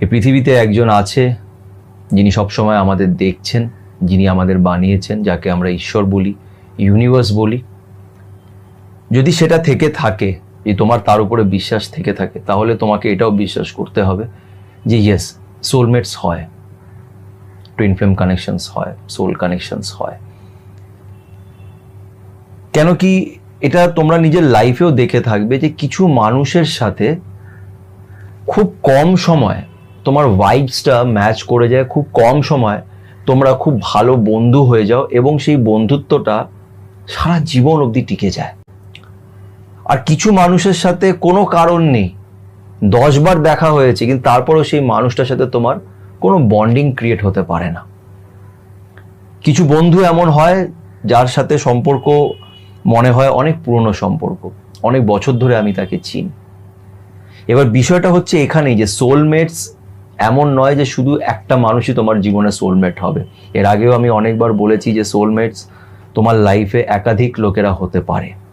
এই পৃথিবীতে একজন আছে যিনি সবসময় আমাদের দেখছেন, যিনি আমাদের বানিয়েছেন, যাকে আমরা ঈশ্বর বলি, ইউনিভার্স বলি। যদি সেটা থেকে থাকে, যে তোমার তার উপরে বিশ্বাস থেকে থাকে, তাহলে তোমাকে এটাও বিশ্বাস করতে হবে যে ইয়েস, সোলমেটস হয়, টুইন ফ্লেম কানেকশনস হয়, সোল কানেকশনস হয়। কেন কি এটা তোমরা নিজের লাইফেও দেখে থাকবে যে কিছু মানুষের সাথে খুব কম সময় তোমার ভাইবসটা ম্যাচ করে যায়, খুব কম সময় তোমরা খুব ভালো বন্ধু হয়ে যাও এবং সেই বন্ধুত্বটা সারা জীবন অবধি টিকে যায়। আর কিছু মানুষের সাথে কোনো কারণ নেই, 10 বার দেখা হয়েছে, কিন্তু তারপরেও সেই মানুষটার সাথে তোমার কোনো বন্ডিং ক্রিয়েট হতে পারে না। কিছু বন্ধু এমন হয় যার সাথে সম্পর্ক মনে হয় অনেক পুরনো সম্পর্ক, অনেক বছর ধরে আমি তাকে চিনি। এবার বিষয়টা হচ্ছে এখানেই যে সোলমেটস এমন নয় যে শুধু একটা মানুষই তোমার জীবনে সোলমেট হবে। এর আগেও আমি অনেকবার বলেছি যে সোলমেটস তোমার লাইফে একাধিক লোকেরা হতে পারে।